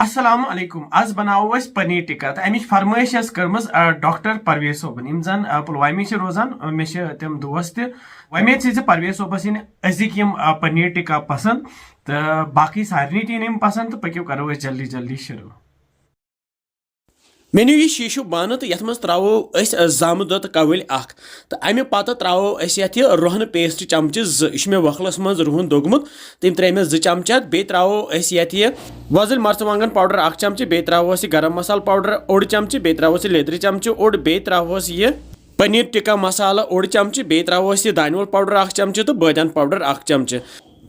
अस्सलाम अलैकुम आज बनावो अस पनीर टिक्का तो अमिच फरमाइश कर्मज डॉक्टर परवेज सोबन यम जन पुलवामी रोजान मे तम दोस्त वमे परवेज सोबस इन अजिक यम पनीर टिक्का पसंद तो बाकी सारे टीन यम पसंद तो पक्यो करो जल्दी जल्दी शुरू मेन्यू यह शीशु बान तो यथ मज त्रो जाम दो कवल तो अमे पत त्रो रुहन पेस्ट चमच मे वखलस मज रुहन दोगमुत तम त्रे मे 2 चमच बे त्रो वजल मर्चवांगन पाउडर 1 चमच बे त्रो गरम मसाला पाउडर 1 चमच बे त्रो लेदर चमच और बे त्रो पनीर टिक्का मसाला 1 चमच बे त्रो दानवल पाउडर 1 चमच तो बादान पाउडर 1 चमच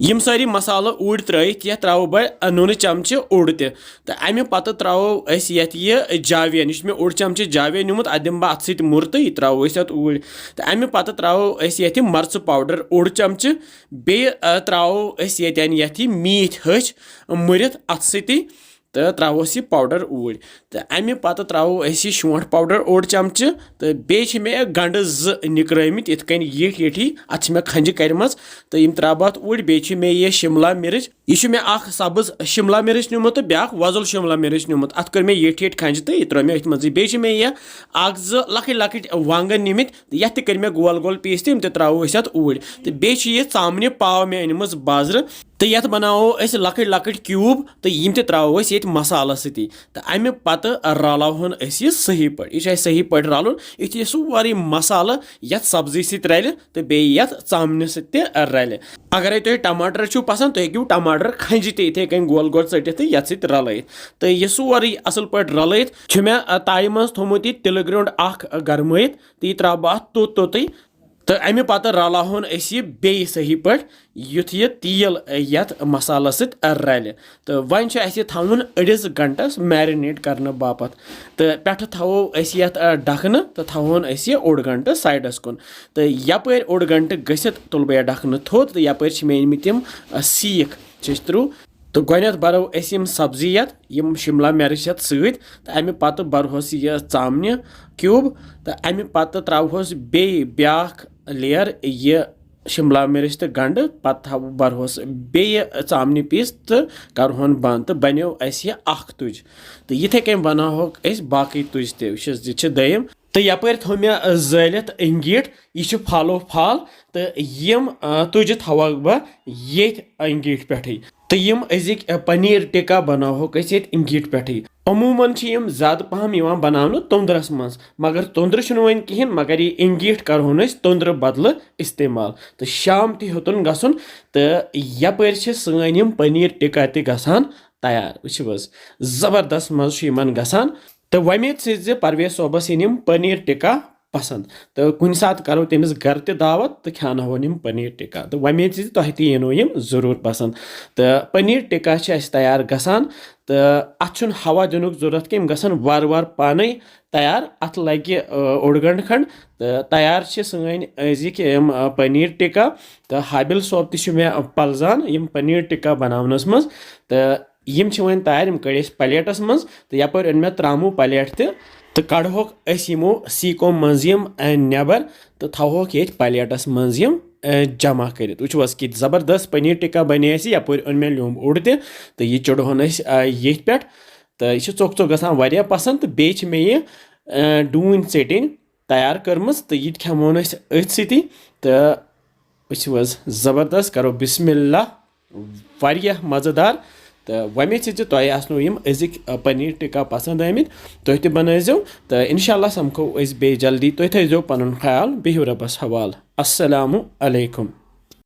यम सारी मसाला ऊड़ त्रित यह त्रो बह नून चमच उड़ तो अमे पत त्रो यह जावेन यह मे 1 चमच जावेन निमुत अ दिम बह अत मुर तो यह त्रो ऊड़ तो अमे पत त्रो मर्च पाउडर 1 चमच बे त्रो ये मीठ हच मुरित अत सी तो त्रोस यह पाउडर ऊड़ तो अमे पत त्रो शोंठ पाउडर 1 चमच तो बे मे गंड 2 निकरमित इत कन ये अत मे खंज करम तो यम त्रा ऊड़ बे मे यह शिमला मिर्च यह मे सब्ज शिमला मिर्च निमुत तो ब्या वजल शिमला मिर्च निमुत अत कर मे ये खंज तो यह त्रो मे अत मज बे मे यह 1-2 लकट लकट वांगन निमित यह कर मे गोल गोल पीस तम त्रो अत ऊड़ तो बे यह चामन पाव मे अनम बाजार तो ये बनावो लकट लकट क्यूब तो यम त्रो ये मसाला सती तो अमे पत रलावन यह सही पे यह सही पे रलन यह सोरे मसाला ये सब्जी सत रल तो बे चामन सत रल अगर तुम टमाटर छो पसंद तो हेकू टमाटर खंज ते कन गोल गोल टित ये सत रल तो यह सोरे असल पे रल मे ताई मज थोमुत यह तिल ग्राउंड गरमत तो यह त्रा बह तोत तो अमे पत रलावन यह बे सही पे युथ यह तेल यथ मसाला सत रल तो वन थवन 1 घंटस मैरिनेट करने बापत तो पे थो यथ ढकन तो थवन 1 घंटे साइडस कुन तो यप 1 घंटे गसित तुल बह ढकन थोद तो यप मे तम सीख त्रू तो गोत बरो यम सब्जी यम शिमला मिर्च सत तो अमे पत बरहोस यह चामन क्यूब तो अमे पत त्रोहस बे ब्या लेयर यह शिमला मिर्च तो गंड पत बरहोस बे चामन पीस तो करहन बंद तो बनो यह तुज तो यथे कन बनाहोक बाकी तुज तह दम तो यप थो मे जलित इंगीट यह फलो फल तो यम तुज थवक बह ये इंगीट पे तो यम अजिक पनीर टिक्का बनाहोक इंगीट पे अमूमन यम ज्यादा पहम बनाने तोंदरस मज मगर तोंदर वन कहें मगर यह इंगीट करहोन तोंदर बदल इस्तेमाल तो शाम तुन गसन तो यप सन पनीर टिक्का गसान तैयार वो जबरदस्त मज गसान तो वमेद परवेज सोबस इन पनीर टिक्का पसंद तो कुन सात करो तमिस घर दावत तो खान पनीर टिक्का तो वमेद तुह तीनो जरूर पसंद तो पनीर टिक्का तैयार गसान तो अत हवा दिन जरूरत कम गसान वार वार पाने तैयार अत लगे 1 घंटे खंड तो तैयार सन अजिक पनीर टिक्का तो हाबिल सोब मे पलजान पनीर टिक्का बनावनस मज तो यम वन तैयार कड़ प्लेटस मज तो यपर अन मे त्रामो प्लेट तो कड़होक यमो सीको मज नबर तो थवोक ये प्लेटस मज जमा कर कि जबरदस्त पनीर टिक्का बने यपर अन मे ल्योम उड़ तो यह चढ़ोन ये पे तो यह चोक चोक गसान पसंद तो बे मे यह डून चटन तैयार कर्म तो यह खेमोन अथ सी तो जबरदस्त करो बिस्मिल्लाह मज़ेदार तो वमेद तुह आसनो अजिक पनीर टिक्का पसंद आमित तुह तनजो तो इंशाल्लाह समखो बे जल्दी तुह थो पन ख्याल बिहु रबस हवाल अस्सलामु अलैकुम।